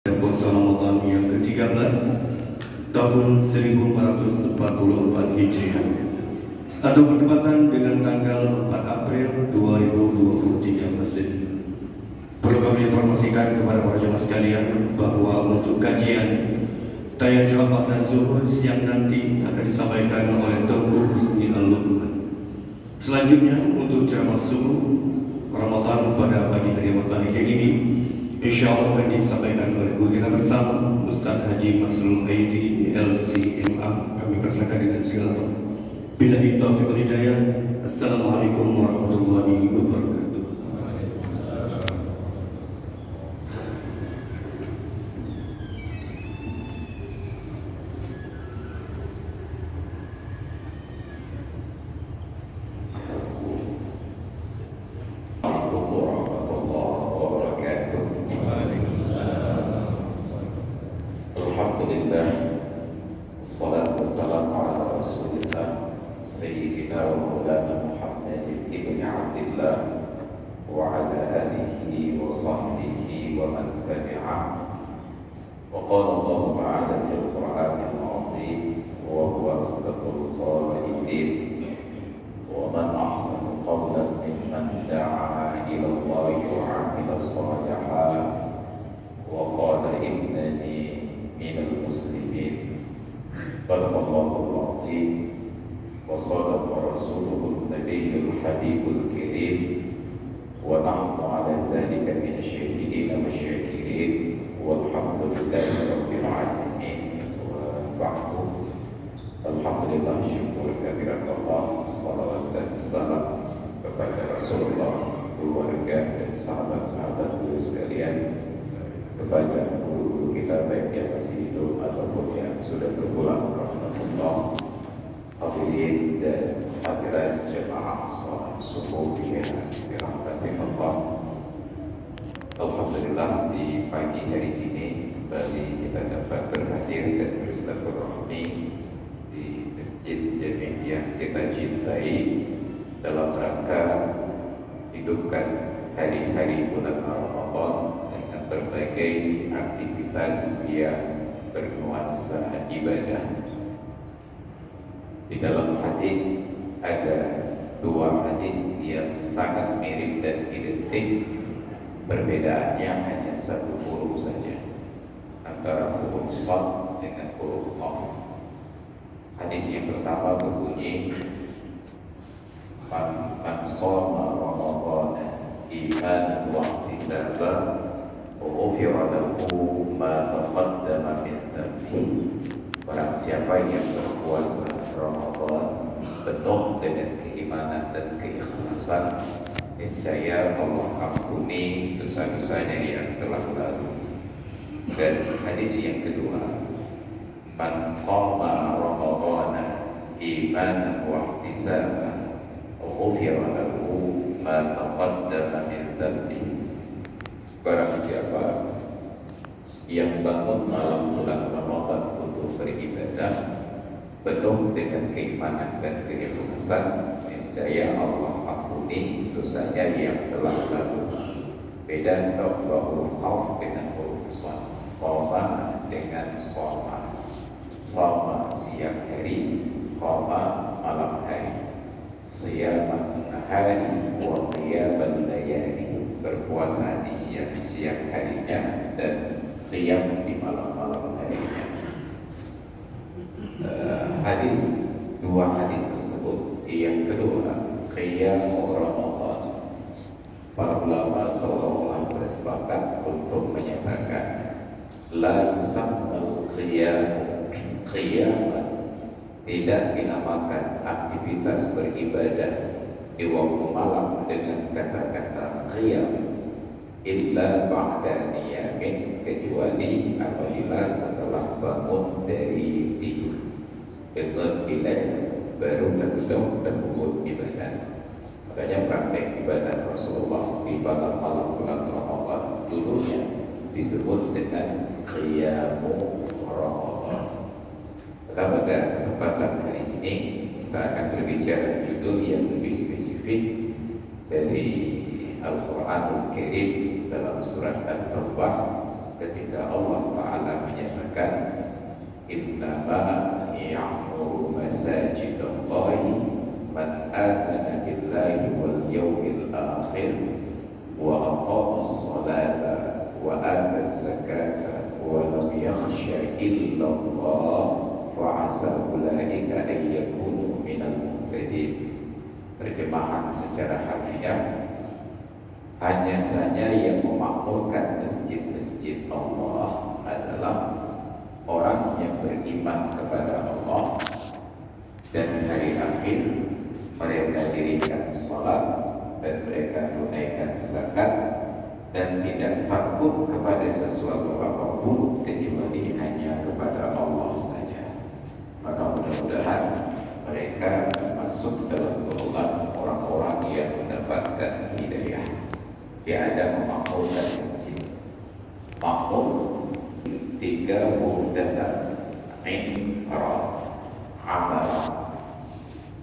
Puasa Ramadan yang ke-13 tahun 1444 Hijriah atau bertepatan dengan tanggal 4 April 2023 Masehi. Perlu kami informasikan kepada para jemaah sekalian bahwa untuk kajian tayang ceramah dan zuhur siang nanti akan disampaikan oleh Dr. Husni Al-Lukman. Selanjutnya untuk ceramah subuh Ramadan pada pagi hari yang berbahagia ini InsyaAllah akan disampaikan oleh guru kita bersama Ustaz Haji Masrul Aidi LCMA. Kami persilakan dengan segala hormat. Billahi taufiq wal hidayah. Assalamualaikum warahmatullahi wabarakatuh. وقال الله تعالى في القرآن العظيم وهو أصدق القائلين ومن أحسن قولا ممن دعا إلى الله وعمل صالحا وقال إنني من المسلمين صدق الله العظيم وصدق رسوله النبي الحبيب الكريم ونحن على ذلك من الشاهدين والشاكرين والحمد لله رب العالمين. وبعد alhamdulillah syukur kehadirat Allah, salawat dan salam kepada Rasulullah, keluarga dan sahabat-sahabat beliau sekalian, kepada guru kita baik yang masih hidup ataupun yang sudah berpulang rahmatullah, hadirin dan hadirat jemaah salat subuh dirahmati Allah. Alhamdulillah di pagi hari ini kembali kita dapat berhadir dan bersilaturahmi di Masjid Jami' yang kita cintai dalam rangka hidupkan hari-hari bulan Ramadan dengan berbagai aktivitas yang bernuansa ibadah. Di dalam hadis ada dua hadis yang sangat mirip dan identik. Perbedaannya hanya satu huruf saja antara huruf shad dengan huruf qaf. Hadis yang pertama berbunyi man shoma ramadhana imanan wa ihtisaban ghufira lahu ma taqaddama min dhanbihi. Barang siapa yang berpuasa Ramadan penuh dengan keimanan dan keikhlasan, niscaya Allah ampuni dosa-dosanya yang telah lalu. Dan hadis yang kedua, man qama ramadhana imanan wa ihtisaban ghufira lahu ma taqaddama min dhanbihi. Barang siapa yang bangun malam bulan Ramadan untuk beribadah penuh dengan keimanan dan keikhlasan, niscaya Allah ampuni dosanya yang telah lalu. Beda huruf qaf dengan huruf shad. Qama dengan shoma. Shoma siang hari, qama malam hari. Siyaman nahari wa qiyaman layali. Berpuasa di siang harinya dan qiyam di malam harinya. Dua hadis tersebut. Yang kedua, qiyam Ramadan. Para ulama seolah-olah bersepakat untuk menyatakan la yusammal qiyaman tidak dinamakan aktivitas beribadah di waktu malam dengan kata-kata qiyam illa ba'da niyamin, kecuali apabila setelah bangun dari tidur dengan bilang baru duduk dan membuat ibadah. Makanya praktek ibadah Rasulullah di malam bulan Ramadan dulunya disebut dengan qiyamu Ramadan. Maka pada kesempatan hari ini kita akan berbicara judul yang lebih spesifik dari Al-Quranul Karim dalam surat At-Taubah ketika Allah Ta'ala menyatakan innama ya'muru masajidallahi man amana billahi wal yawmil akhir wa aqama as-salata wa ata az-zakata wa lam yakhsha illa Allah wa 'asa ulaika an yakunu minal muhtadin. Terjemahan secara harfiah, hanya saja yang memakmurkan masjid-masjid Allah adalah orang yang beriman kepada Allah dan hari akhir, mereka dirikan sholat dan mereka tunaikan zakat dan tidak takut kepada sesuatu apapun kecuali hanya kepada Allah saja. Maka mudah-mudahan mereka masuk dalam golongan orang-orang yang mendapatkan hidayah. Dia ada memakmurkan masjid. Makmur 3 huruf dasar. Imra, amal,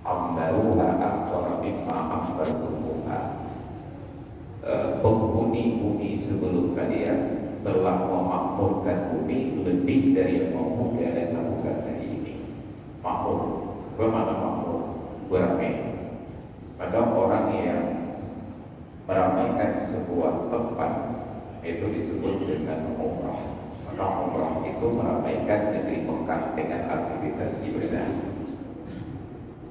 ambaruha akthara mimma ambartuha. Penghuni bumi sebelum kalian telah memakmurkan bumi lebih dari yang mau kalian lakukan hari ini. Makmur, bermakna makmur, beramai. Maka orang yang meramaikan sebuah tempat itu disebut dengan umrah. Maka umrah itu meramaikan negeri Mekah dengan aktivitas ibadah.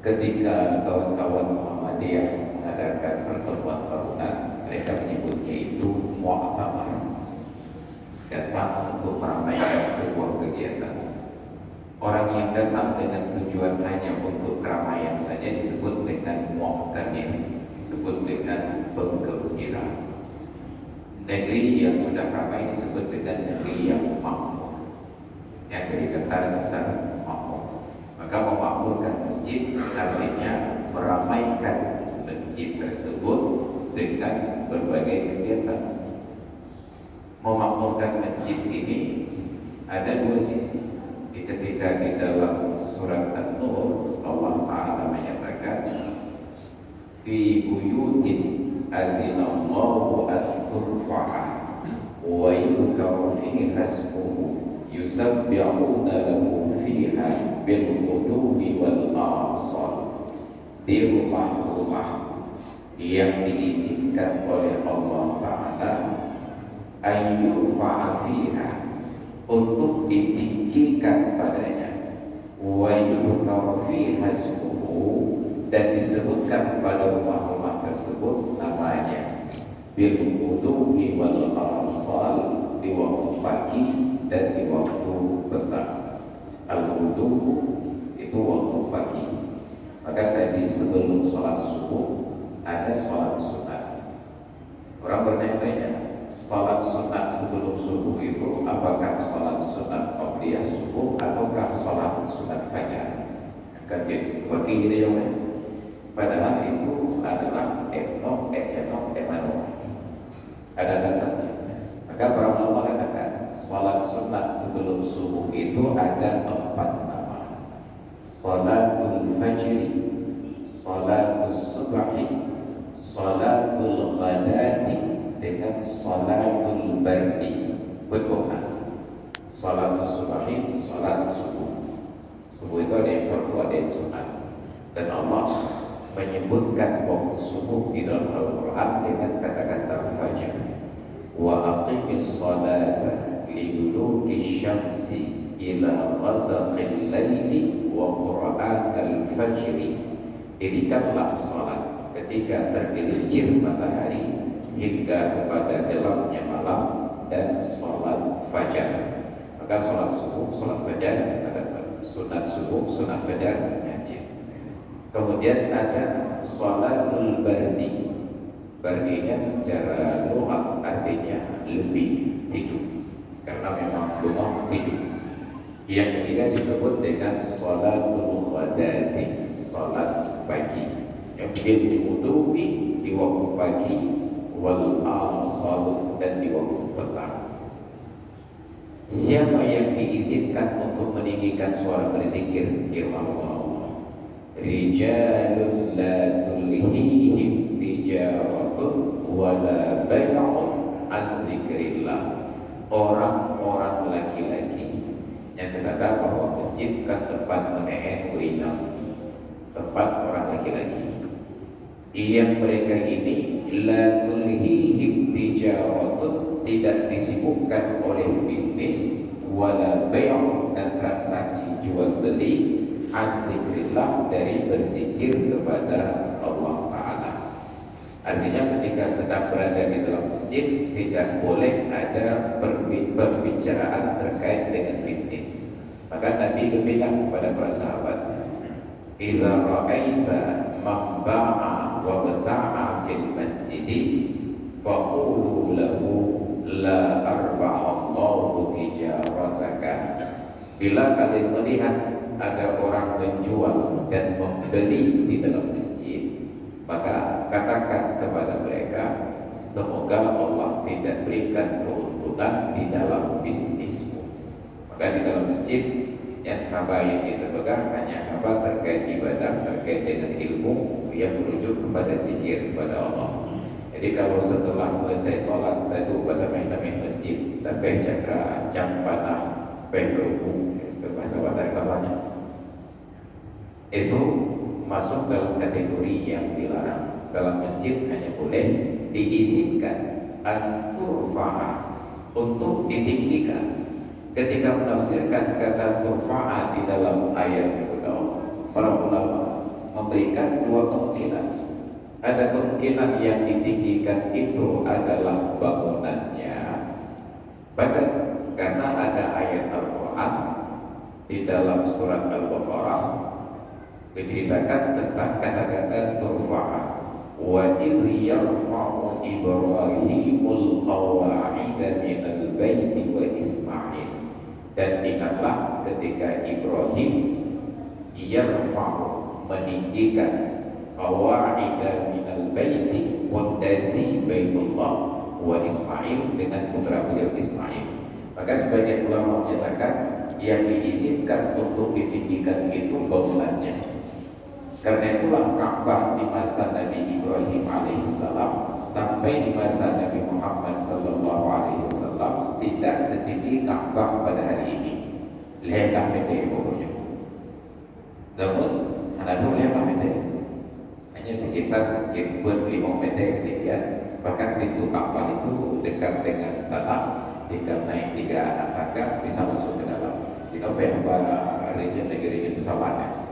Ketika kawan-kawan Muhammadiyah mengadakan pertemuan tahunan, mereka menyebutnya itu mu'tamar, datang untuk meramaikan sebuah kegiatan. Orang yang datang dengan tujuan hanya untuk keramaian saja disebut dengan mu'tamir, disebut dengan penggembira. Negeri yang sudah ramai disebut dengan negeri yang makmur, yang dari kata dasar makmur. Maka memakmurkan masjid artinya meramaikan masjid tersebut dengan berbagai kegiatan. Memakmurkan masjid ini ada 2 sisi. Ketika di dalam surat An-Nur Allah Ta'ala menyatakan fi buyutin adzinallahu an turfa'a wa yudhkaru fiha ismuhu yusabbihuna lahu fiha bil ghuduwi wal asal. Di rumah-rumah yang diizinkan oleh Allah Ta'ala ayyurfa'a fiha, untuk ditinggikan padanya, wa yudhkaru fiha ismuhu, dan disebutkan pada rumah-rumah tersebut namanya bil ghuduwi wal asal, di waktu pagi dan di waktu petang. Al-ghudu itu waktu pagi. Maka tadi sebelum sholat subuh ada sholat sunat. Orang bertanya-tanya, sholat sunat sebelum subuh itu apakah sholat sunat qabliyah subuh ataukah sholat sunat fajar? Kan seperti kita jawab. Padahal itu adalah ekno, ekjenok, emano. Ada saja. Maka para ulama katakan sholat sunat sebelum subuh itu ada 4 nama. Sholatul fajri, sholatul subhi, sholatul ghadati, dengan sholatul bardi. Berdoa. Sholatul subhi, sholat subuh. Subuh itu ada yang fardu, ada yang sunat. Dan Allah menyebutkan waktu subuh di dalam Al-Quran dengan kata-kata fajar. Wa aqimis sholata liduluki syamsi ila ghasaqil laili wa qur'anal fajri. Dirikanlah sholat ketika tergelincir matahari hingga kepada gelapnya malam, dan sholat fajar. Maka sholat subuh, sholat fajar pada sunat subuh, sunat fajar wajib. Kemudian ada sholatul bardi. Bardinya secara lughat artinya lebih sejuk, karena memang lumah sejuk. Yang ketiga disebut dengan sholatul ghadati, sholat pagi, yang bil wudu'i di waktu pagi, wal asal, dan di waktu petang. Siapa yang diizinkan untuk meninggikan suara berzikir di rumah Allah? Rijalun la tulhihim tijaratun wala bay'un an dzikrillah orang-orang laki-laki yang terkata bahwa masjid kan tempat menehen berinak, tempat orang laki-laki. Yang mereka ini la tulhihim tijaratun, tidak disibukkan oleh bisnis, wala bay'un, dan transaksi jual beli, an dzikrillah, dari berzikir kepada Allah Ta'ala. Artinya ketika sedang berada di dalam masjid tidak boleh ada pembicaraan terkait dengan bisnis. Maka Nabi bilang kepada para sahabat, idza ra'aita man ba'a wa bata'a fil masjidi faqulu lahu la arba'allahu tijarataka. Bila kalian melihat ada orang menjual dan membeli di dalam masjid, maka katakan kepada mereka, semoga Allah tidak berikan keuntungan di dalam bisnismu. Maka di dalam masjid yang kita pegang hanya apa terkait ibadah, terkait dengan ilmu yang merujuk kepada zikir kepada Allah. Jadi kalau setelah selesai sholat tadu pada mehnamin masjid, tapi cakra campana berhukum ke bahasa kamarnya, itu masuk dalam kategori yang dilarang. Dalam masjid hanya boleh diizinkan an-turfa'a, untuk ditinggikan. Ketika menafsirkan kata turfa'a di dalam ayat itu, para ulama memberikan dua kemungkinan. Ada kemungkinan yang ditinggikan itu adalah bangunannya, bahkan karena ada ayat Al-Quran di dalam surat Al-Baqarah menceritakan tentang kata-kata turfa'a, wa idh yarfa'u Ibrahimul qawa'ida minal baiti wa Ismail. Dan ingatlah ketika Ibrahim yarfa'u, meninggikan, qawa'ida minal baiti, fondasi Baitullah, wa Ismail, dengan putra beliau Ismail. Maka sebagian ulama menyatakan yang diizinkan untuk ditinggikan itu bangunannya. Karena itulah Ka'bah di masa Nabi Ibrahim alaihissalam sampai di masa Nabi Muhammad sallallahu alaihi wasallam tidak setinggi Ka'bah pada hari ini. Lebar pendek pokoknya. Namun ada lebar pendek, hanya sekitar buat 5 meter ketinggian. Bahkan pintu Ka'bah itu dekat dengan tanah, tinggal naik 3 anak tangga bisa masuk ke dalam. Kita berapa region pesawatnya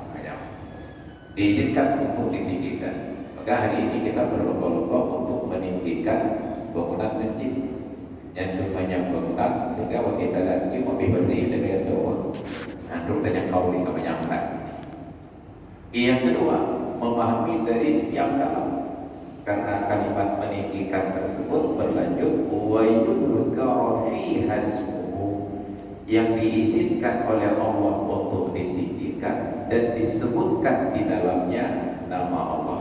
diizinkan untuk ditinggikan. Maka hari ini kita berlomba-lomba untuk meninggikan bangunan masjid yang banyak bangunan, sehingga waktu kita lagi lebih berdiri dengan jauh anduk dan yang kau kebanyakan. Yang kedua, memahami dari siang dalam, karena kalimat meninggikan tersebut berlanjut wa yudhkara fi hasbuhu, yang diizinkan oleh Allah untuk ditinggikan dan disebutkan di dalamnya nama Allah.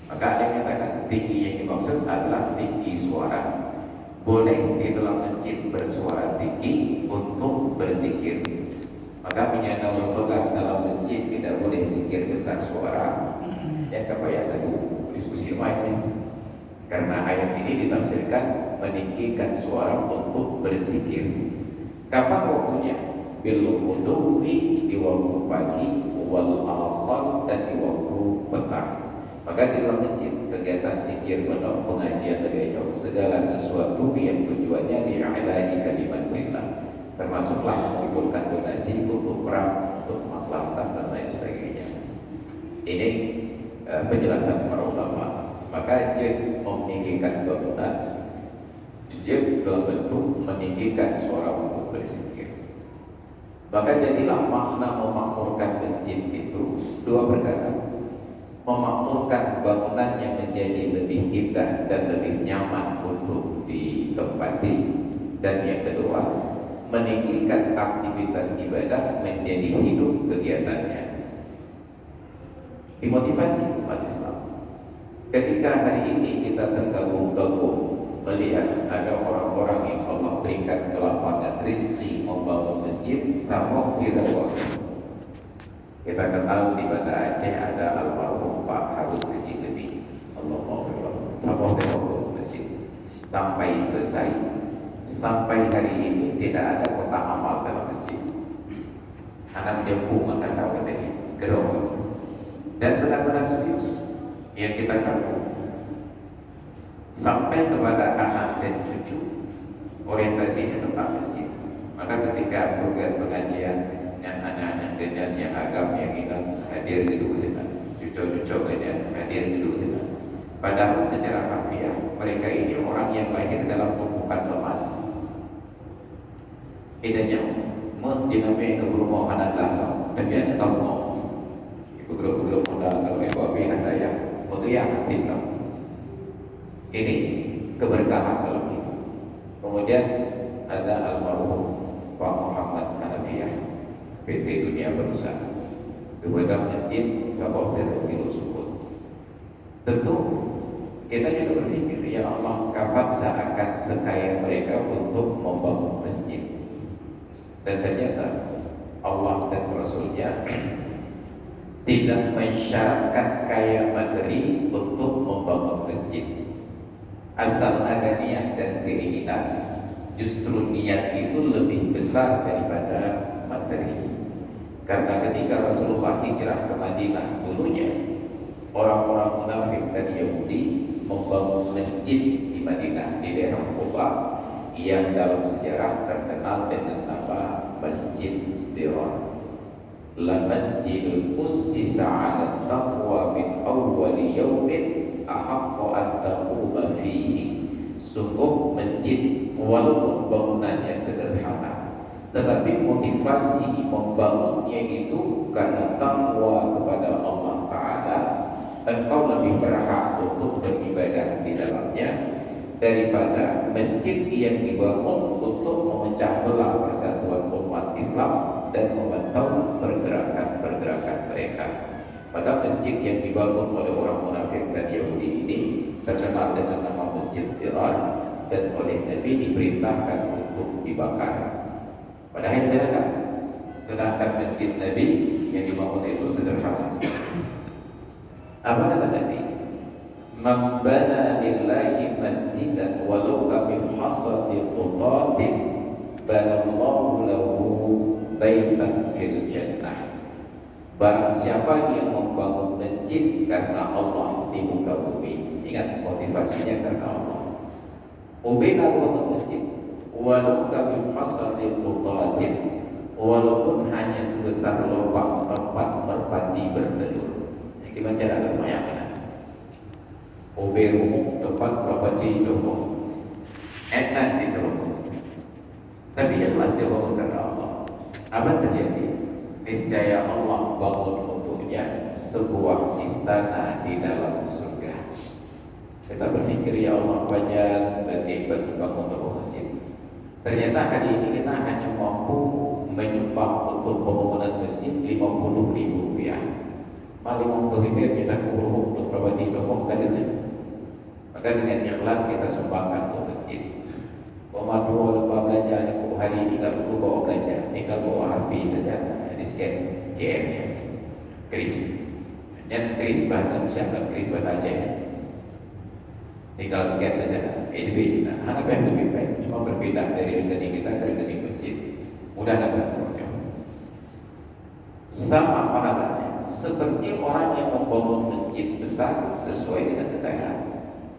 Maka ada yang mengatakan tinggi yang dimaksud adalah tinggi suara. Boleh di dalam masjid bersuara tinggi untuk berzikir. Maka menyana orang dalam masjid tidak boleh zikir besar suara. Yang kebayang tadi diskusi lainnya. Karena ayat ini ditafsirkan meninggikan suara untuk berzikir. Kapan waktunya? Bil ghudwi, di waktu pagi, wal asar, dan di waktu petang. Maka di dalam masjid kegiatan zikir, pengajian beliau, segala sesuatu yang tujuannya di'ala'i kalimatillah, termasuklah mengumpulkan donasi untuk perang, untuk maslahatan dan lain sebagainya. Ini penjelasan para ulama. Maka dia meninggikan bangunan, dia dalam bentuk meninggikan suara untuk berzikir. Maka jadilah makna memakmurkan masjid itu dua perkara. Memakmurkan bangunan yang menjadi lebih indah dan lebih nyaman untuk ditempati. Dan yang kedua, meninggikan aktivitas ibadah menjadi hidup kegiatannya. Dimotivasi umat Islam. Ketika hari ini kita tergabung-gabung melihat ada orang-orang yang Allah berikan kelapangan rezeki membangun masjid, sama tidak waktu. Kita kenal di Banda Aceh ada almarhum Pak Harun Haji Gedi, Allah mau sama dengan masjid sampai selesai sampai hari ini tidak ada kotak amal dalam masjid. Anak jemput akan tahu dari gerong dan benar-benar serius yang kita tahu sampai kepada anak dan cucu orientasinya tentang masjid. Maka ketika program pengajian yang anak-anak dan yang agam yang ingin hadir di kita, cucu-cucu yang hadir di kita, padahal secara harfiah mereka ini orang yang lahir dalam tumpukan lemas. Idanya dinamai keburu mau anak lah, tapi ada tahu mau keburu modal kalau ibu abi ada ya, itu yang aktif lah. Ini keberkahan dalam hidup. Kemudian ada almarhum Pak Muhammad Hanafiyah, PT Dunia Berusaha, kepada masjid Sabah Terus Sukun. Tentu kita juga berpikir, ya Allah, kapan saya akan sekaya mereka untuk membangun masjid? Dan ternyata Allah dan Rasulnya tidak mensyaratkan kaya materi untuk membangun masjid, asal ada niat dan keinginan. Justru niat itu lebih besar daripada materi. Karena ketika Rasulullah hijrah ke Madinah dulunya, orang-orang munafik dan Yahudi membangun masjid di Madinah, di daerah Quba, yang dalam sejarah terkenal dengan nama Masjid Dirar. La masjidul ussisa 'ala taqwa min awwali yaumin ahaqqu an taquma fihi. Sungguh masjid walaupun bangunannya sederhana, tetapi motivasi membangunnya itu karena takwa kepada Allah Ta'ala. Engkau lebih berhak untuk beribadah di dalamnya daripada masjid yang dibangun untuk memecah belah persatuan umat Islam dan memantau pergerakan-pergerakan mereka. Pada masjid yang dibangun oleh orang munafik dan Yahudi ini terkenal dengan nama Masjid Dirar, dan oleh Nabi diperintahkan untuk dibakar. Padahal tidak, sedangkan masjid Nabi yang dibangun itu sederhana sekali. Apa kata Nabi? Man bana lillahi masjidan walau kamifhasati qutatin banallahu lahu baitan fil jannah. Barang siapa yang membangun masjid karena Allah di muka bumi, ingat motivasinya karena Allah. Ubina untuk masjid walau kamifhasati qutatin, walaupun hanya sebesar lubang tempat merpati bertelur. Gimana cara lumayan? Obe rumah tempat properti rumah enak di rumah, tapi jelas dia bangun karena Allah. Apa terjadi? Niscaya Allah bangun untuknya sebuah istana di dalam surga. Kita berpikir, ya Allah, banyak bagi bangun untuk masjid. Ternyata hari ini kita hanya mampu menyumbang untuk pembangunan masjid 50.000 rupiah. Malah 50.000 kita kurung untuk properti rumah kadang. Maka dengan ikhlas kita sumbangkan untuk masjid. Bawa dua lupa belanja, hari ini tak perlu bawa belanja, tinggal bawa HP saja, di scan QR-nya, kris. Dan kris bahasa Indonesia, kris bahasa Aceh. Tinggal scan saja, EDB. Nah, apa yang lebih baik? Cuma berbeda dari rekening kita ke rekening masjid. Mudah dapat program. Sama pahalanya, seperti orang yang membangun masjid besar sesuai dengan kekayaan.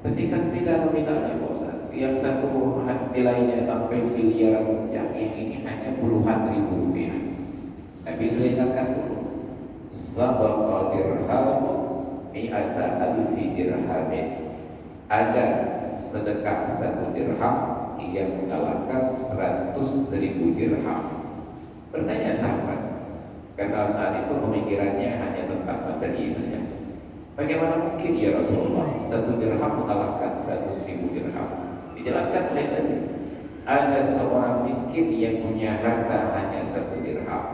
Tapi kan beda nominalnya, Bosan. Yang satu nilainya sampai miliaran rupiah, yang ini hanya puluhan ribu rupiah. Tapi sudah ingatkan dulu, sabaqa dirhamu mi'ata alfi dirhamin. Ada sedekah 1 dirham yang mengalahkan 100.000 dirham. Bertanya sahabat, karena saat itu pemikirannya hanya tentang materi saja. Bagaimana mungkin ya Rasulullah 1 dirham mengalahkan 100.000 dirham? Dijelaskan oleh Nabi, ada seorang miskin yang punya harta hanya 1 dirham.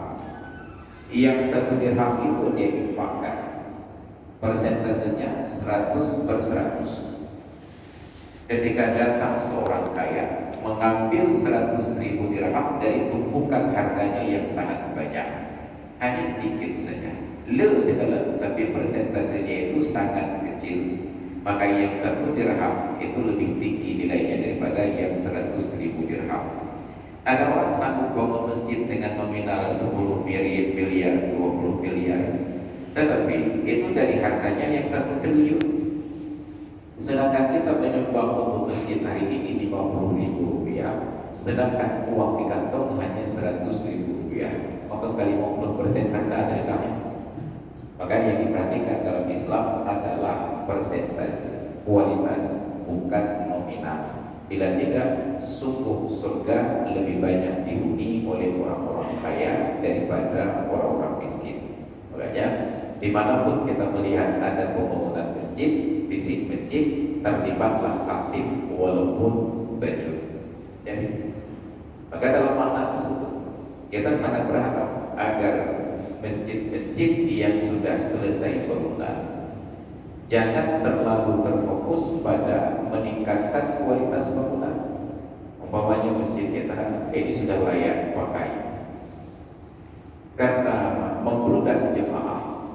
Yang 1 dirham itu dia infakkan, persentasenya 100/100. Ketika datang seorang kaya mengambil 100.000 dirham dari tumpukan hartanya yang sangat banyak, hanya sedikit saja, tapi persentasenya itu sangat kecil. maka yang 1 dirham itu lebih tinggi nilainya daripada yang 100.000 dirham. Ada orang sanggup bangun masjid dengan nominal 10 miliar, 20 miliar, tetapi itu dari harganya yang 1 triliun. Sedangkan kita menyumbang untuk masjid hari ini 50.000 rupiah, sedangkan uang di kantong hanya 100.000 rupiah, maka kali 50% harga adakah? Maka yang diperhatikan dalam Islam adalah persentase, kualitas, bukan nominal. Bila tidak, sungguh surga lebih banyak dihuni oleh orang-orang kaya daripada orang-orang miskin. Makanya dimanapun kita melihat ada pembangunan masjid, fisik masjid, terlibatlah aktif walaupun bajut. Jadi, maka dalam makna tersebut kita sangat berharap agar masjid-masjid yang sudah selesai bangunan jangan terlalu terfokus pada meningkatkan kualitas bangunan. Umpamanya masjid kita ini sudah layak pakai, karena membludak jemaah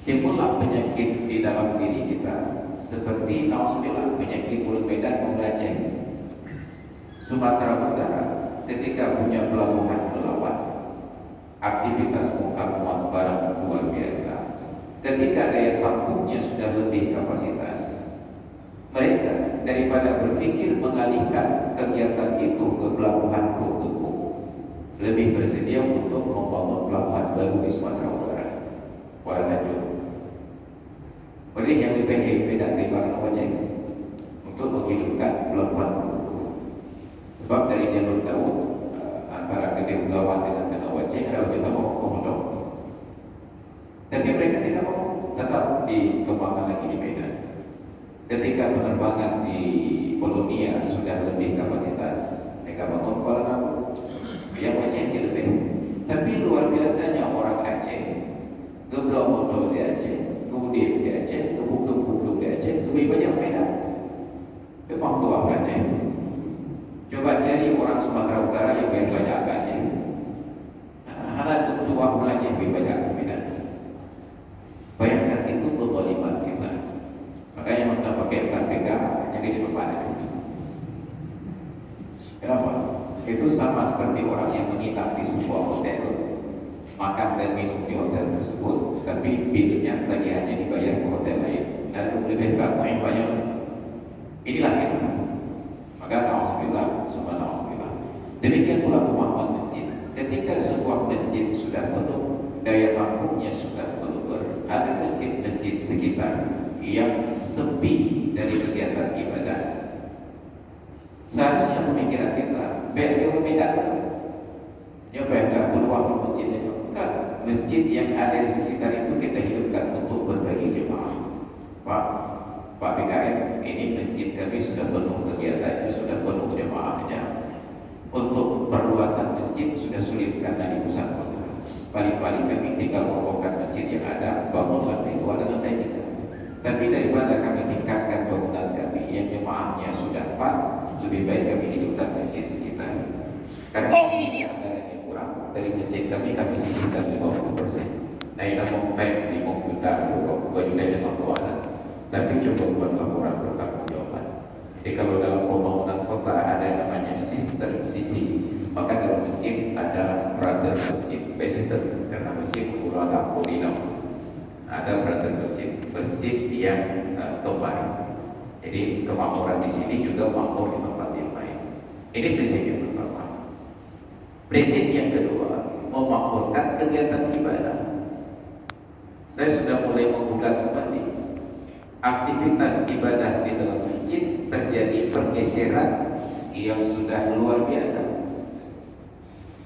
timbullah penyakit di dalam diri kita, seperti nauzubillah penyakit mulut medan mengaceh. Sumatera Utara ketika punya pelabuhan melawat, aktivitas muat barang luar biasa. Ketika daya tampungnya sudah lebih kapasitas, mereka daripada berpikir mengalihkan kegiatan itu ke pelabuhan Protoku, lebih bersedia untuk membangun pelabuhan baru di Sumatera Utara, Kuala Tanjung. Oleh yang lebih beda ketimbang Aceh untuk menghidupkan pelabuhan Protoku. Sebab dari jalur laut antara Gede Ulawan dengan Tanah Aceh ada kita mau komodo, tapi mereka tidak mau, tetap dikembangkan lagi di Medan. Ketika penerbangan di Polonia sudah lebih kapasitas, mereka bangun Kuala Namu, yang Aceh lebih. Tapi luar biasanya orang Aceh, Gebromodo di Aceh, Gudip di Aceh, Gebuk-gebuk di Aceh, lebih banyak Medan. Memang dua Aceh. Coba cari orang Sumatera Utara yang lebih banyak ke Aceh. Anak tua Aceh lebih banyak ke Medan. Bayangkan itu kezaliman kita. Makanya kita pakai KPK yang jadi beban. Kenapa? Itu sama seperti orang yang menginap di sebuah hotel, makan dan minum di hotel tersebut, tapi bilnya lagi hanya dibayar ke hotel lain. Lalu lebih bagus yang banyak. Inilah kita. Maka nauzubillah, summa nauzubillah. Demikian pula pemahaman masjid. Ketika sebuah masjid sudah penuh, daya tampungnya sudah penuh, ada masjid-masjid sekitar yang sepi dari kegiatan ibadah. Seharusnya pemikiran kita berbeda. Ya beda peluang masjid itu. Bukan masjid yang ada di sekitar itu kita hidupkan untuk berbagi jemaah. Pak BKM, ini masjid kami sudah penuh kegiatannya, sudah penuh jemaahnya. Untuk perluasan masjid sudah sulit karena di pusat kota. Paling-paling kami tinggal robohkan masjid yang ada, bangun lantai 2 dan lantai 3. Tapi daripada kami tingkatkan bangunan kami yang jemaahnya sudah pas, lebih baik kami hidupkan masjid sekitar. Karena anggarannya kurang, dari masjid kami sisihkan 50%. Nah, kita mau pay 5 juta, 2 juta jemaah keluaran. Tapi coba buat laporan pertanggungjawaban. Jadi kalau dalam pembangunan kota ada yang namanya sister city, maka dalam masjid ada brother masjid, sister, karena masjid ada Polino, ada brother masjid yang kembar. Jadi kemakmuran di sini juga makmur di tempat yang lain. Ini prinsip yang pertama. Prinsip yang kedua, memakmurkan kegiatan ibadah. Saya sudah mulai membuka kembali. Aktivitas ibadah di dalam masjid terjadi pergeseran yang sudah luar biasa.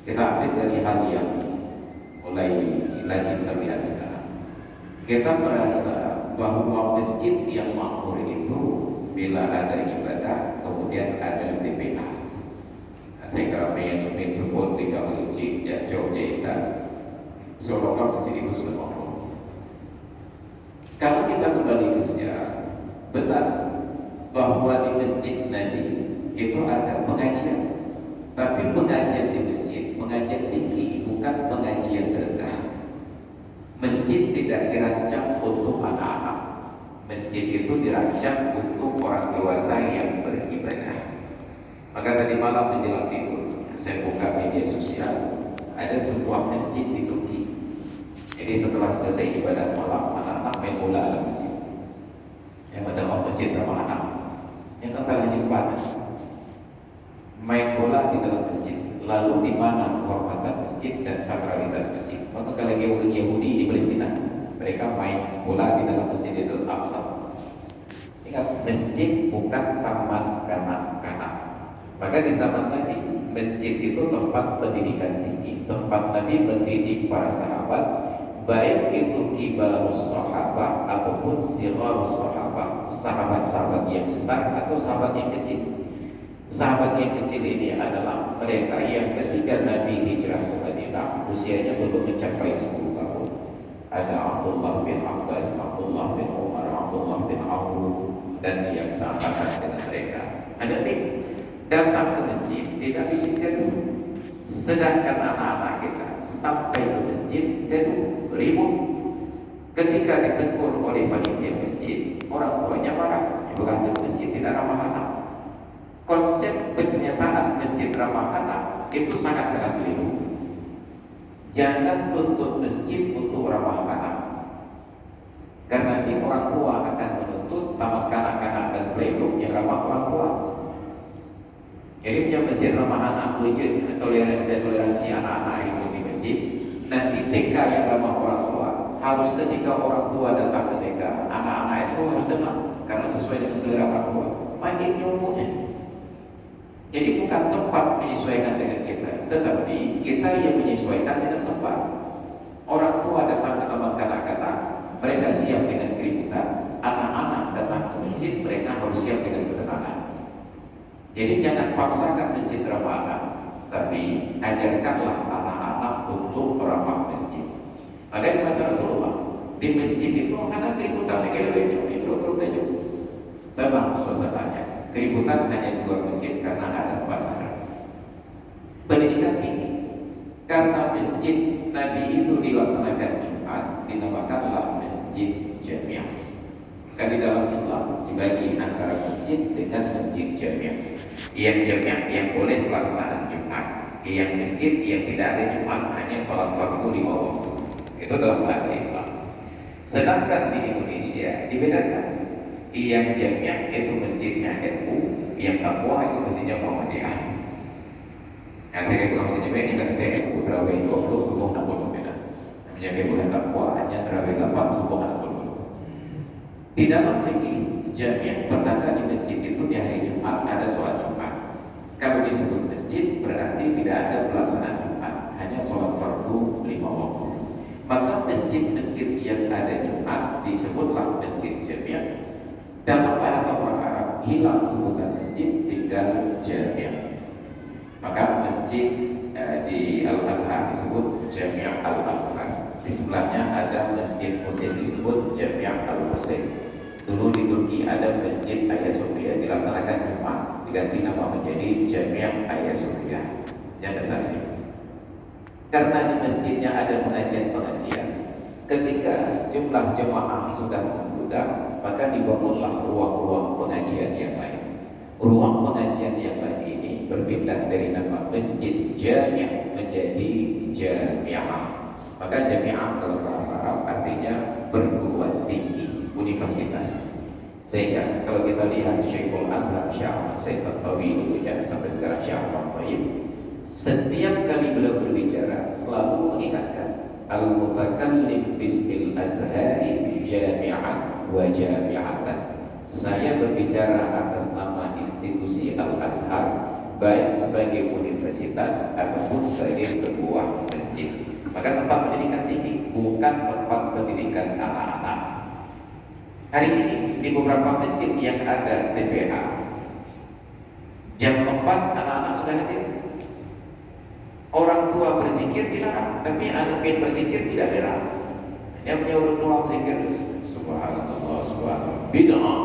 Kita ambil dari hal yang mulai lazim terlihat sekarang. Kita merasa bahwa masjid yang makmur itu bila ada ibadah, kemudian ada TPA. Saya kira yang tersebut tidak uji, ya jauhnya itu seolah-olah masjid itu sudah makmur. Kalau kita kembali ke sejarah, benar bahwa di masjid Nabi itu ada pengajian, tapi pengajian di masjid, pengajian tinggi, bukan pengajian rendah. Masjid tidak dirancang untuk anak-anak, Masjid itu dirancang untuk orang dewasa yang beribadah. Maka tadi malam menjelang tidur, saya buka media sosial, ada sebuah masjid di Turki. Jadi setelah selesai ibadah malam, anak-anak main bola dalam masjid. Yang ada masjid ramah anak, yang kata lagi panas, main bola di dalam masjid. Lalu di mana kehormatan masjid dan sakralitas masjid? Maka kalau Yahudi di Palestina, mereka main bola di dalam masjid itu Aqsa. Ingat, masjid bukan taman kanak-kanak. Maka di zaman Nabi, masjid itu tempat pendidikan tinggi, tempat Nabi mendidik para sahabat, baik itu kibarus sahabat ataupun sigharus sahabat, sahabat-sahabat yang besar atau sahabat yang kecil. Sahabat yang kecil ini adalah mereka yang ketika Nabi hijrah ke Madinah, usianya belum mencapai 10 tahun. Ada Abdullah bin Abbas, Abdullah bin Umar, Abdullah bin Abu, dan yang seangkatan dengan mereka. Ada datang ke masjid tidak diizinkan dulu. Sedangkan anak-anak kita sampai ke masjid dan ribut. Ketika ditegur oleh panitia masjid, orang tuanya marah. Bukan ke masjid tidak ramah anak. Konsep pernyataan masjid ramah anak itu sangat-sangat keliru. Jangan tuntut masjid untuk ramah anak, karena nanti orang tua akan menuntut taman kanak-kanak dan playgroup yang ramah orang tua. Jadi punya masjid ramah anak, wujud toleransi anak-anak itu di masjid. Nanti TK yang ramah orang tua, harus ketika orang tua datang ke TK, anak-anak itu harus dengar, karena sesuai dengan selera orang tua. Makin umumnya. Jadi bukan tempat menyesuaikan dengan kita, tetapi kita yang menyesuaikan dengan tempat. Orang tua datang ke taman kanak-kanak, mereka siap dengan keributan. Anak-anak datang ke masjid, mereka harus siap dengan ketenangan. Jadi jangan paksakan masjid ramah anak, tapi ajarkanlah anak-anak untuk ramah masjid. Maka di masa Rasulullah, di masjid itu anak keributan, memang suasananya. Keributan hanya di luar masjid karena ada pasangan. Pendidikan tinggi karena masjid Nabi itu dilaksanakan Jumat, dinamakanlah masjid jamiah. Karena di dalam Islam dibagi antara masjid dengan masjid jamiah. Yang jamiah yang boleh pelaksanaan Jumat, yang masjid yang tidak ada Jumat hanya sholat fardu 5 waktu. Itu dalam bahasa Islam. Sedangkan di Indonesia dibedakan. Yang jamiah itu masjidnya NU, yang takwa itu masjidnya Muhammadiyah. Yang tiga bukan masjid jamiah ini kan TNU Terawih 20 subuh 60 beda. Menjaga bukan takwa hanya Terawih 8 subuh 60. Di dalam fikih jamiah bertanda di masjid itu di hari Jumat ada sholat Jumat. Kalau disebut masjid berarti tidak ada pelaksanaan Jumat, hanya sholat fardu 5 waktu. Maka masjid-masjid yang ada Jumat disebutlah masjid jamiah. Dalam bahasa orang Arab hilang sebutan masjid, tinggal jamiah. Maka masjid di Al-Azhar disebut Jamiah Al-Azhar. Di sebelahnya ada masjid Husain disebut Jamiah Al-Husain. Dulu di Turki ada masjid Hagia Sophia dilaksanakan Jumat, diganti nama menjadi Jamiah Hagia Sophia. Yang dasarnya karena di masjidnya ada pengajian-pengajian. Ketika jumlah jemaah sudah membludak, maka dibangunlah ruang-ruang pengajian yang lain. Ruang pengajian yang lain ini berpindah dari nama masjid jamiah menjadi jamiah. Maka jamiah dalam bahasa Arab artinya perguruan tinggi, universitas. Sehingga kalau kita lihat Syekhul Azhar Syekh Ahmad Said At-Tawi dulunya sampai sekarang Syekh Ahmad Tayyib, setiap kali beliau berbicara selalu mengingatkan al-mutakallim bismil azhari jami'an wa jami'atan. Saya berbicara atas nama institusi Al-Azhar, baik sebagai universitas ataupun sebagai sebuah masjid. Maka tempat pendidikan tinggi bukan tempat pendidikan anak-anak. Hari ini di beberapa masjid yang ada TPA, jam 4 anak-anak sudah hadir. Orang tua berzikir dilarang, tapi anak yang berzikir tidak dilarang. Yang menyuruh doa berzikir subhanallah, subhanallah, bid'ah.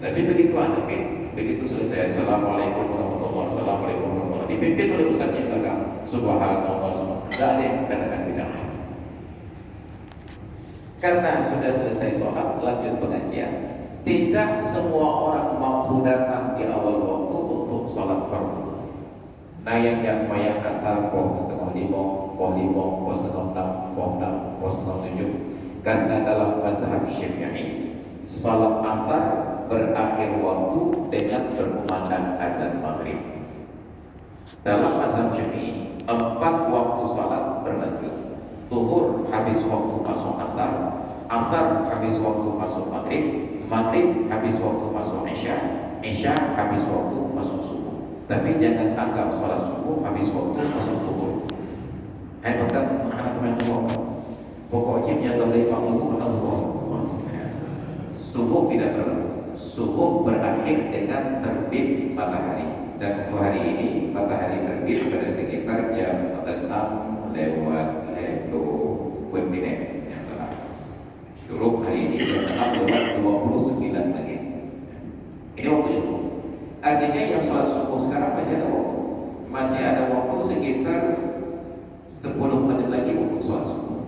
Tapi begitu anak begitu selesai assalamualaikum warahmatullahi wabarakatuh, assalamualaikum warahmatullahi wabarakatuh, dipimpin oleh ustaz yang belakang subhanallah, subhanallah, tidak ada yang katakan bid'ah. Karena sudah selesai sholat, lanjut pengajian. Tidak semua orang mampu datang di awal waktu untuk sholat fardu. Nah yang semayang asar pukul 4:30, pukul 5, pukul 5:30, pukul 6, pukul 6:30. Karena dalam mazhab Syafi'i, sholat asar berakhir waktu dengan berkumandang azan maghrib. Dalam mazhab Syafi'i, 4 waktu sholat berlanjut. Zuhur habis waktu masuk asar, asar habis waktu masuk maghrib, maghrib habis waktu masuk isya, isya habis waktu masuk subuh. Tapi jangan anggap sholat subuh habis waktu masuk zuhur. Bukan anak main tua. Pokoknya yang boleh waktu itu atau subuh tidak perlu. Subuh berakhir dengan terbit matahari. Dan hari ini matahari terbit pada sekitar jam 6 lewat 20 menit yang telah. Dulu hari ini jam 6 lewat 29 menit. Ini waktu subuh. Artinya yang sholat subuh sekarang masih ada waktu. Masih ada waktu sekitar 10 menit lagi untuk sholat subuh.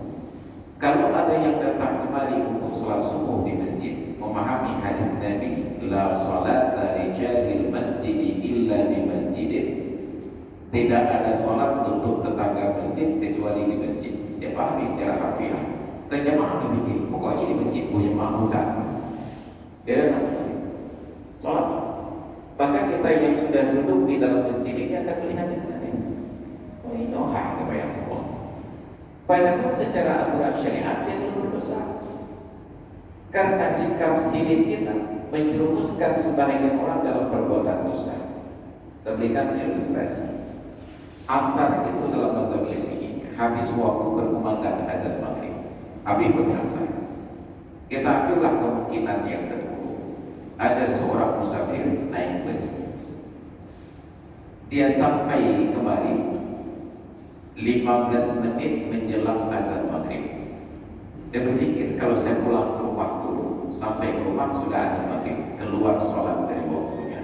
Kalau ada yang datang kembali untuk sholat subuh di masjid, memahami hadis Nabi, la sholata rijalil masjidi illa di masjidin. Tidak ada sholat untuk tetangga masjid kecuali di masjid. Dia pahami secara harfiah. Dan jamaah dipikir, pokoknya di masjid punya mahmudah. Dia datang sholat. Maka kita yang sudah duduk di dalam masjid ini akan melihat dengan adil. Oh ini hak kebayang Allah. Padahal secara aturan syariat dia belum berdosa. Karena sikap sinis kita menjerumuskan sebagian orang dalam perbuatan dosa. Saya berikan ilustrasi. Asar itu dalam mazhab Syafi'i habis waktu berkumandang azan maghrib. Habis berasar. Kita ambillah kemungkinan yang terburuk. Ada seorang musafir naik bus. Dia sampai kemari 15 menit menjelang azan maghrib. Dia berpikir kalau saya pulang ke rumah dulu, sampai ke rumah sudah azan maghrib, keluar sholat dari waktunya.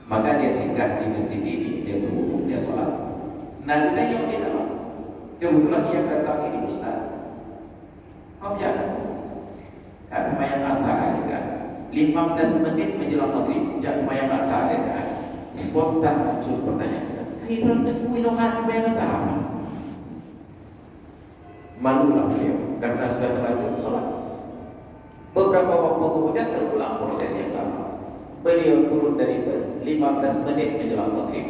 Maka dia singgah di masjid ini, dia berwudu, dia sholat. Nah, dia di dalam. Kebetulan dia datang ini Ustaz. Kau jangan. Tak semayang asar aja. 15 menit menjelang maghrib, jangan semayang asar aja. Spontan muncul pertanyaan. Ini belum tentu ilohan semayang asar apa? Malulah beliau karena sudah terlanjur sholat. Beberapa waktu kemudian terulang proses yang sama. Beliau turun dari bus 15 menit menjelang maghrib.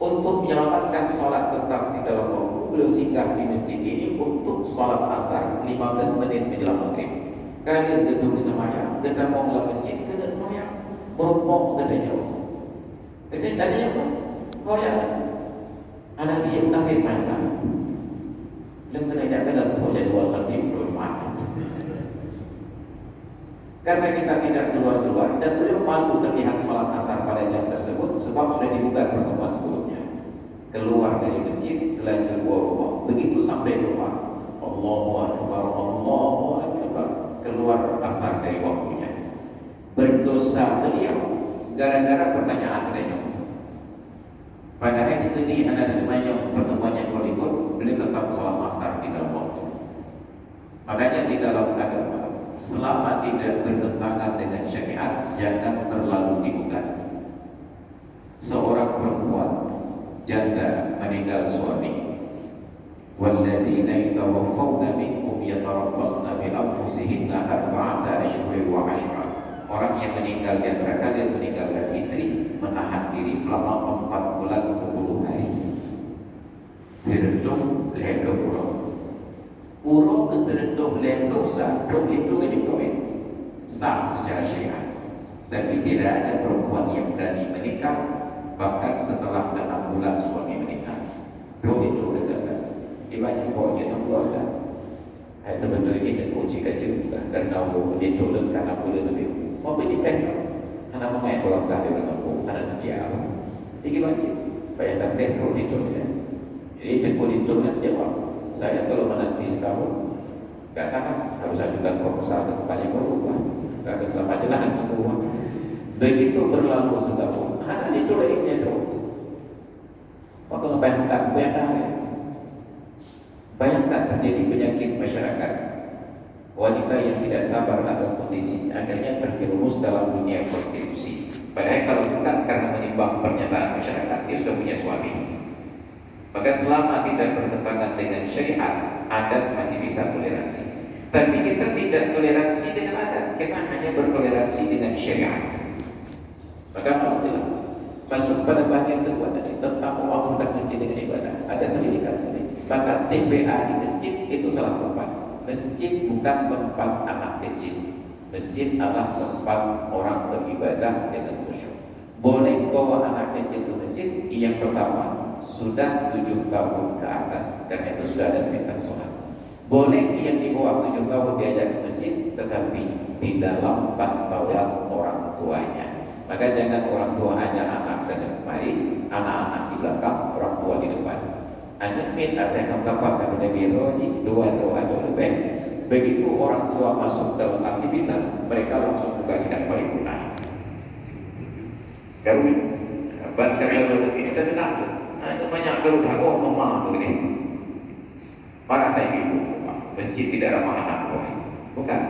Untuk menyelamatkan sholat tetap di dalam waktu, beliau singgah di masjid ini untuk sholat asar 15 menit menjelang maghrib. Kalian gedung semayang, dan mau ke masjid, kena semayang, merumpok katanya. Jadi adanya apa? Oh ya, anak dia akhir macam. Lengkap dia dalam soal dua kali berumah. Karena kita tidak keluar-keluar dan beliau malu terlihat sholat asar pada jam tersebut sebab sudah dibuka pertemuan sebelumnya. Keluar dari masjid, telanjur keluar rumah. Begitu sampai rumah, Allahu Akbar, Allahu Akbar, keluar asar dari waktunya. Berdosa beliau gara-gara pertanyaan beliau. Padahal itu ini ada namanya pertemuan yang berikut, beliau tetap sholat asar di dalam waktu. Makanya di dalam agama, selama tidak bertentangan dengan syariat, jangan terlalu digugat. Seorang perempuan janda meninggal suami, walladzina yatawaffawna minkum yatarabbasna bi anfusihinna arba'ata ashhurin wa 'ashra. Orang yang meninggal di antara kalian meninggalkan istri, menahan diri selama 4 bulan 10 hari. Terendung ledo urung keterendung ledo sah, dong itu kenyukuin sah secara syariat. Tapi tidak ada perempuan yang berani menikah bahkan setelah 6 bulan suami menikah. Dong itu dekat ibarat pokoknya keluarga. Itu betul kita uji kecil karena itu karena boleh lebih. Mau bercipta anak mama yang keluarga di kampung ada setia. Ini wajib bayangkan deh kalau itu ya. Jadi tekun itu jawab. Saya kalau menanti setahun, katakan harus ajukan proposal ke tempatnya berubah, kata selama jalan berubah. Begitu berlalu setahun, ada itu lainnya dong. Maka bayangkan terjadi penyakit masyarakat. wanita yang tidak sabar atas kondisi akhirnya terjerumus dalam dunia prostitusi. Padahal kalau bukan karena menimbang pernyataan masyarakat, dia sudah punya suami. Maka selama tidak bertentangan dengan syariat, adat masih bisa toleransi. Tapi kita tidak toleransi dengan adat, kita hanya bertoleransi dengan syariat. Maka maksudnya masuk pada bagian kedua tadi tentang membangunkan masjid dengan ibadah. Ada pendidikan tadi. Maka TPA di masjid itu salah tempat. Masjid bukan tempat anak kecil. Masjid adalah tempat orang beribadah dengan khusyuk. Boleh bawa anak kecil ke masjid yang pertama sudah 7 tahun ke atas, karena itu sudah ada perintah sholat. Boleh yang di bawah 7 tahun diajak ke masjid, tetapi di dalam pantauan orang tuanya. Maka jangan orang tua ajak anak ke depan, anak-anak di belakang, orang tua di depan. Anak minta saya dapat kepada biologi 2 doa lebih. Begitu orang tua masuk dalam aktivitas, mereka langsung tugaskan paripurna. Kami baca kalau kita tenang tu, itu banyak kalau dah mama tu ni. Para ibu, masjid tidak ramah anak bukan.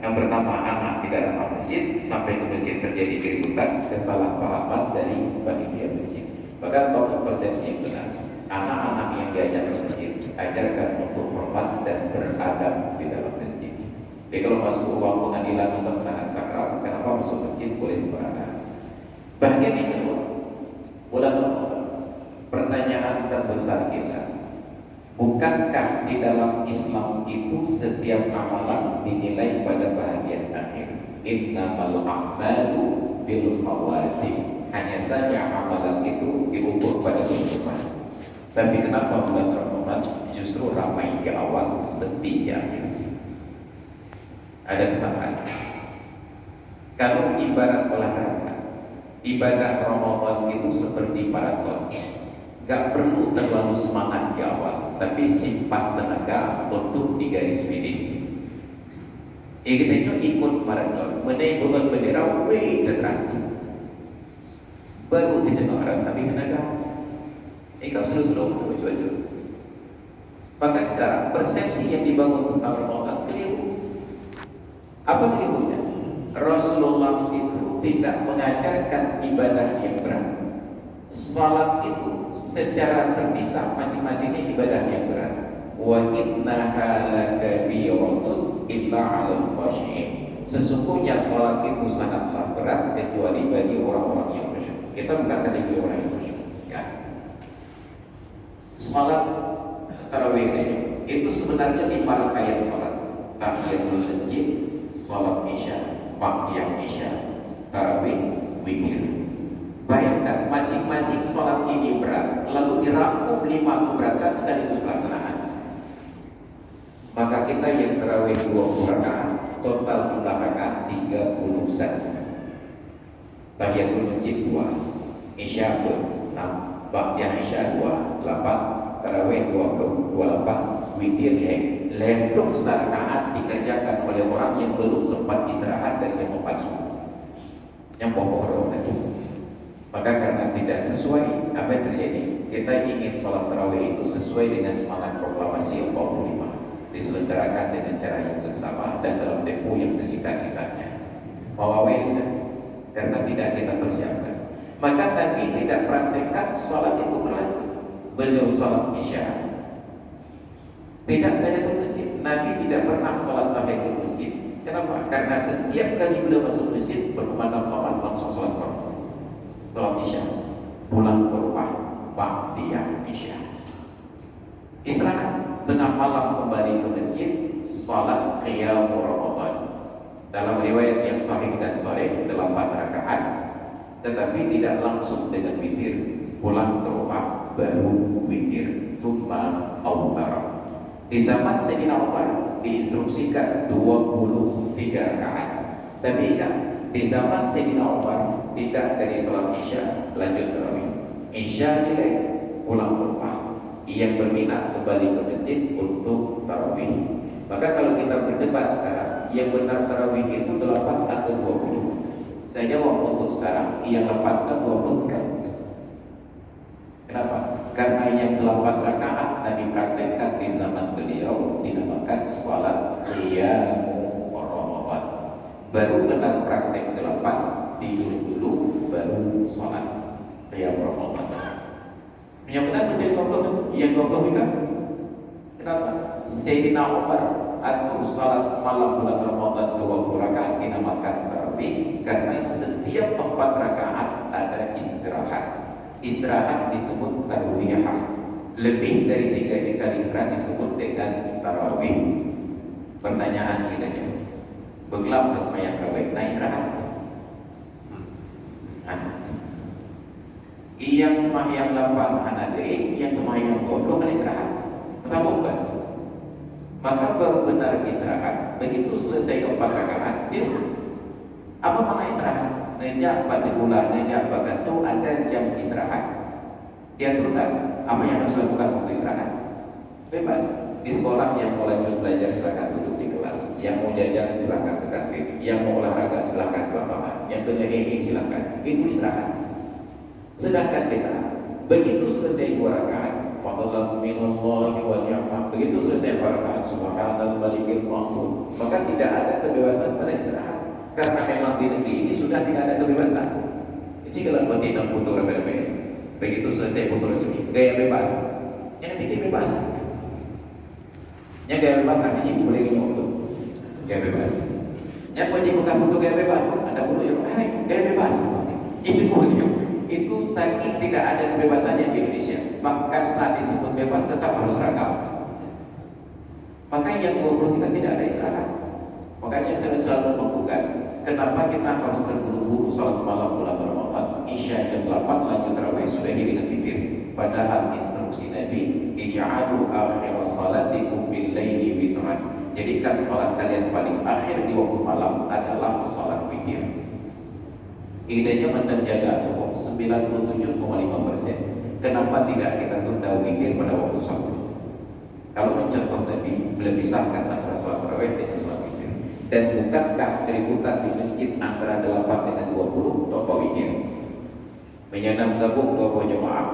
Yang pertama, anak tidak ramah masjid, sampai ke masjid terjadi keributan, kesalahpahaman dari panitia masjid. Maka bangun persepsi yang benar. Anak-anak yang diajak ke masjid, ajarkan untuk hormat dan beradab di dalam masjid. Jadi kalau masuk ruang pengadilan memang sangat sakral, kenapa masuk masjid boleh sembarangan? Bahagian yang kedua, bulan Ramadan. Pertanyaan terbesar kita, bukankah di dalam Islam itu setiap amalan dinilai pada bahagian akhir? Innamal a'malu bil khawatim. Hanya saja amalan itu diukur pada kehidupan. Tapi kenapa bulan Ramadan justru ramai di awal setidaknya? Ada kesalahan. Kalau ibarat olahraga, ibadah Ramadan itu seperti maraton. Gak perlu terlalu semangat di awal, tapi simpan tenaga untuk di garis finish. Kita ikut maraton, menaik bukan bendera, wih dan baru tidak orang tapi tenaga. Kau selalu baju-baju. Maka sekarang persepsi yang dibangun tentang Ramadan keliru. Apa kelirunya? Rasulullah itu tidak mengajarkan ibadah yang berat. Salat itu secara terpisah masing-masingnya ibadah yang berat. Wa innaha lakabiratun illa 'alal khashi'in. Sesungguhnya salat itu sangatlah berat kecuali bagi orang-orang yang khusyuk. Kita bukan kategori orang yang khusyuk. Ya. Salat tarawih itu sebenarnya 5 rakaat salat. Tahiyatul masjid, salat isya, ba'diyah isya, tarawih, witir. Bayangkan masing-masing salat ini berat, lalu dirangkum 5 keberatan sekaligus pelaksanaan. Maka kita yang tarawih 20 rakaat, total jumlah rakaat 31. Tahiyatul masjid 2, isya 6, ba'diyah isya 2, 8, tarawih 20, 28, witir lenduk rakaat dikerjakan oleh orang yang belum sempat istirahat dari jam 4 subuh. Yang pokok tadi. Maka karena tidak sesuai, apa yang terjadi? Kita ingin sholat tarawih itu sesuai dengan semangat proklamasi 45, diselenggarakan dengan cara yang seksama dan dalam tempo yang sesingkat-singkatnya. Mawawai tidak, karena tidak kita persiapkan. Maka Nabi tidak praktekkan sholat itu berlanjut. Beliau sholat isya, tidak tahiyatul masjid. Nabi tidak pernah sholat tahiyatul masjid. Kenapa? Karena setiap kali beliau masuk masjid berkumandang qamat langsung sholat fardu. Sholat isya, pulang ke rumah, ba'diyah isya. Istirahat, tengah malam kembali ke masjid, sholat qiyam Ramadan. Dalam riwayat yang sahih dan sahih 8 rakaat, tetapi tidak langsung dengan witir. Pulang ke rumah baru witir, summa awtara. Di zaman Sayyidina Umar diinstruksikan 23 rakaat. Tapi ingat, di zaman Sayyidina Umar tidak dari sholat isya lanjut tarawih. Isya nilai pulang ke rumah. Ia berminat kembali ke masjid untuk tarawih. Maka kalau kita berdebat sekarang, yang benar tarawih itu 8 atau 20? Saya jawab untuk sekarang, yang 8 atau 20 kan? Kenapa? Karena yang 8 rakaat Nabi praktekkan di zaman beliau dinamakan salat qiyam baru benar praktek 8, tidur dulu, baru sholat qiyam Ramadan. Yang benar menjadi contoh, yang contoh juga. Kenapa? Sayyidina Umar atur salat malam bulan Ramadan 20 rakaat dinamakan tarawih karena setiap 4 rakaat ada istirahat. Istirahat disebut tarawih. Lebih dari 3 kali istirahat disebut dengan tarawih. Pertanyaan kita nih, begelap sembahyang tarawih, nah istirahat. Yang sembahyang 8 hanadri, yang sembahyang 20 kan istirahat. Kenapa bukan? Maka baru benar istirahat. Begitu selesai 4 rakaat, dia apa makna istirahat? Nejak baca bulan, nejak baca itu ada jam istirahat. Dia turunkan apa yang harus dilakukan waktu istirahat. Bebas. Di sekolah yang mau lanjut belajar silakan duduk di kelas. Yang mau jajan silakan ke kantin. Yang mau olahraga silakan ke lapangan. Yang penyanyi silakan. Itu istirahat. Sedangkan kita begitu selesai 2 rakaat, fadlan minallahi wa ni'mah. Begitu selesai 4 rakaat, subhanal malikil mulk, maka tidak ada kebebasan pada istirahat. Karena memang di negeri ini sudah tidak ada kebebasan. Jadi kalau buat tidak putur begitu selesai putur resmi, gaya bebas. Yang bikin bebas. Yang gaya bebas artinya boleh nyuruh. Gaya bebas. Yang boleh bukan putur gaya bebas, ada putur yang gaya bebas. Itu boleh. Itu saking tidak ada kebebasannya di Indonesia. Bahkan saat disebut bebas tetap harus seragam. Maka yang 20 kita tidak ada istirahat. Makanya saya selalu menggugat, kenapa kita harus terburu-buru salat malam bulan Ramadan, Isya jam 8 lanjut tarawih sudah dengan witir. Padahal instruksi Nabi, ij'alu akhir salatikum bil laili witran. Jadikan salat kalian paling akhir di waktu malam adalah salat witir. Idenya menjaga cukup 97,5%. Kenapa tidak kita tunda witir pada waktu sahur? Kalau mencontoh Nabi, beliau pisahkan antara sholat tarawih dengan sholat witir. Dan bukankah keributan di masjid antara 8 dengan 20 atau witir? Menyanam gabung 20 jemaah,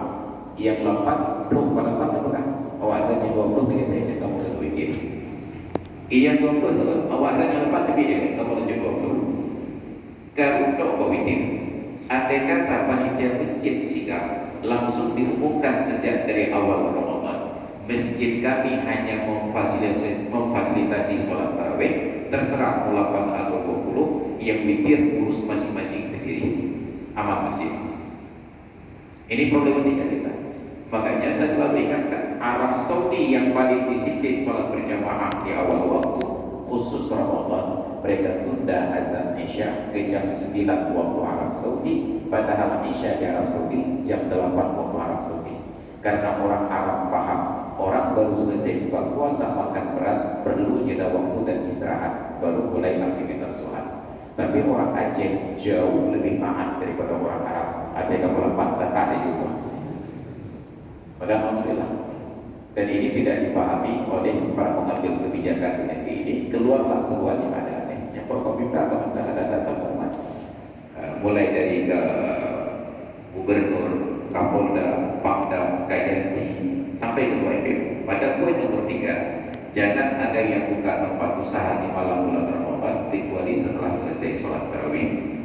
yang 8 roh pada 4 bukan? Awadanya 20 dengan saya dan kamu dan witir. Yang 20 awadanya 4 lebih dengan kamu dan 20. Kalau untuk witir, andai kata panitia masjid sikap langsung diumumkan sejak dari awal Ramadan, masjid kami hanya memfasilitasi sholat tarawih, terserah 8 atau 20, yang witir urus masing-masing sendiri, amat masjid. Ini problematika kita. Makanya saya selalu ingatkan, Arab Saudi yang paling disiplin sholat berjamaah di awal waktu, khusus Ramadan, mereka tunda azan Isya ke jam 9 waktu Arab Saudi, padahal Isya di Arab Saudi jam 8 waktu Arab Saudi. Karena orang Arab paham, orang baru selesai buka puasa makan berat, perlu jeda waktu dan istirahat, baru mulai aktivitas sholat. Tapi orang Aceh jauh lebih taat daripada orang Arab. Aceh kapal 4 tak ada juga. Maka alhamdulillah. Dan ini tidak dipahami oleh para pengambil kebijakan di negeri ini. Keluarlah sebuah yang ada. Yang Forkopimda ada sama mulai dari gubernur, kapolda, pangdam, KDRT sampai ketua MPU. Pada poin nomor 3, jangan ada yang buka tempat usaha di malam bulan Ramadan kecuali setelah selesai sholat tarawih.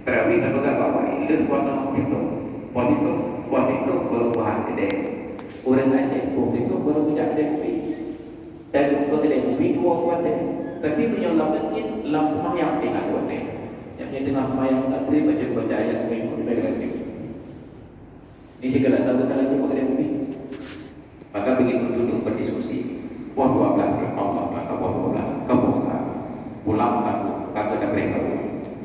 Tarawih kan bukan apa ini puasa waktu itu baru bahas kedai. Orang Aceh waktu itu baru punya kedai dan untuk kedai kopi 2 kuadai. Tapi menyolong masjid lam semayang dengan kuadai. Yang di tengah semayang nanti baca ayat minggu di bagian itu. Ini segala tahu lagi pakai kopi. Maka begitu duduk berdiskusi, wah 12 Allah maka wah 12 kamu pulang takut ada mereka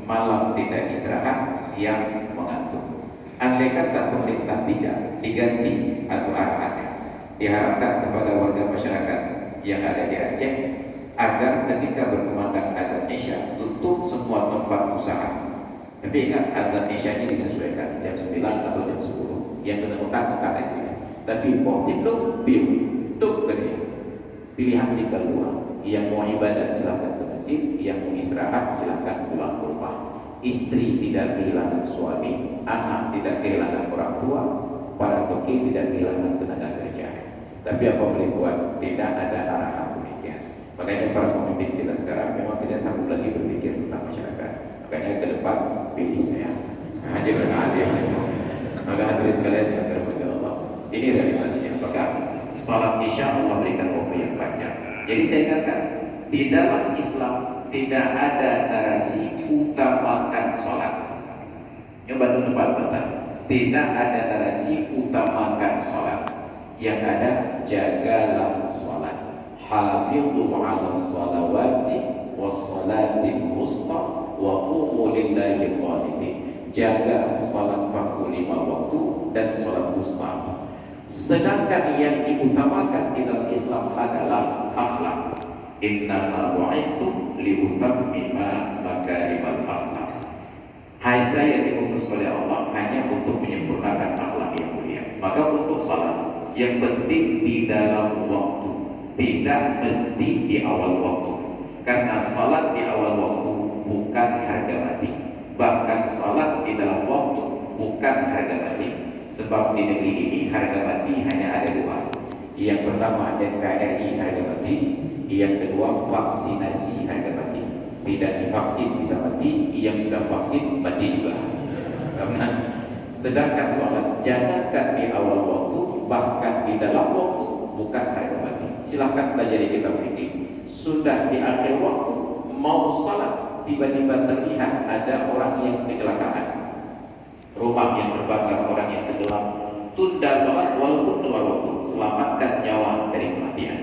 malam tidak istirahat, siang mengantuk. Andai kata pemerintah tidak diganti atau arahannya, diharapkan kepada warga masyarakat yang ada di Aceh agar ketika berkumandang azan Isya tutup semua tempat usaha. Tapi ingat azan Isya ini disesuaikan jam 9 atau jam 10 yang menemukan itu ya. Tapi positif belum tutup kerja. Pilihan tinggal 2. Yang mau ibadat silahkan ke masjid, yang mau istirahat silahkan pulang ke rumah. Istri tidak kehilangan suami, anak tidak kehilangan orang tua, para toki tidak kehilangan tenaga kerja. Tapi apa boleh buat? Tidak ada arahan demikian. Makanya para pemimpin kita sekarang memang tidak sanggup lagi berpikir tentang masyarakat. Makanya ke depan pilih saya. Aja berada. Maka hadirin sekalian yang dirahmati Allah, ini realitasinya. Maka salat isya Allah berikan waktu yang panjang. Jadi saya katakan di dalam Islam tidak ada narasi utamakan salat. Coba tempat betul. Tidak ada narasi utamakan salat. Yang ada jagalah salat. Hafidhu 'ala shalawati was salatil wusta wa qumu lillahi qanitin. Jaga salat 45 waktu dan salat wusta. Sedangkan yang diutamakan di dalam Islam adalah akhlak. Innama bu'istu liutammima makarimal akhlak. Hai, saya diutus oleh Allah hanya untuk menyempurnakan akhlak yang mulia. Maka untuk salat yang penting di dalam waktu, tidak mesti di awal waktu. Karena salat di awal waktu bukan harga mati. Bahkan salat di dalam waktu bukan harga mati. Sebab di negeri ini harga mati hanya ada dua. Yang pertama NKRI harga mati, yang kedua vaksinasi harga mati. Tidak divaksin bisa mati, yang sudah vaksin mati juga. Karena sedangkan sholat jangankan di awal waktu, bahkan di dalam waktu bukan harga mati. Silahkan pelajari kitab fikih. Sudah di akhir waktu mau sholat, tiba-tiba terlihat ada orang yang kecelakaan, rumah yang terbakar, orang yang tenggelam. Tunda sholat walaupun keluar waktu, selamatkan nyawa dari kematian.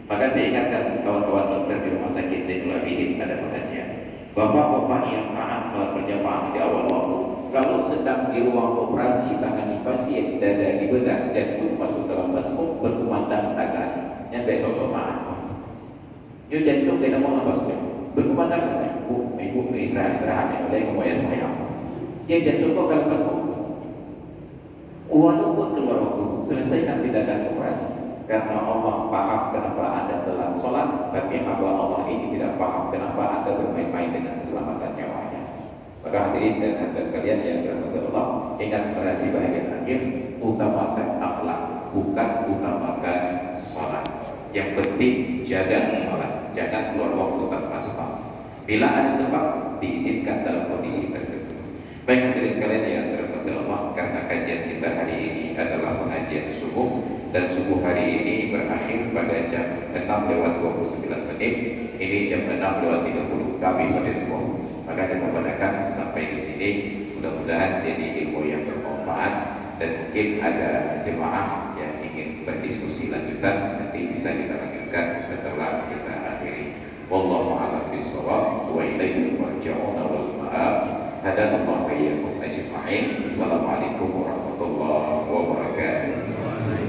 Maka saya ingatkan kawan-kawan dokter di rumah sakit Zainul Abidin pada pengajian, bapak-bapak yang taat sholat berjamaah di awal waktu, kalau sedang di ruang operasi tangani pasien dada dibedah, jantung masuk dalam baskom, berkumandang azan, yang besok somaan. Yo jantung kita mau nafas berkumandang azan, ibu istirahat ya, oleh kemoyan-moyan. Ya jantung kok kalau baskom, walaupun keluar waktu, selesaikan tindakan operasi. Karena Allah paham kenapa Anda telah sholat, tapi hamba Allah ini tidak paham kenapa Anda bermain-main dengan keselamatan nyawanya. Maka hadirin dan hadirat sekalian yang dirahmati Allah, ingat narasi bahagian akhir, utamakan akhlak, bukan utamakan sholat. Yang penting jaga sholat, jangan keluar waktu tanpa sebab. Bila ada sebab, diizinkan dalam kondisi tertentu. Baik hadirin sekalian yang dirahmati Allah, karena kajian kita hari ini adalah pengajian subuh, dan subuh hari ini berakhir pada jam 6:29. Ini jam 6:30 kami pada subuh. Maka kita padakan sampai di sini. Mudah-mudahan jadi ilmu yang bermanfaat, dan mungkin ada jemaah yang ingin berdiskusi lanjutan, nanti bisa kita lanjutkan setelah kita akhiri. Wallahu a'lam bishawab wa ilaihi turja'un wal ma'ab. Hadanallahu wa iyyakum ajma'in. Assalamualaikum warahmatullahi wabarakatuh.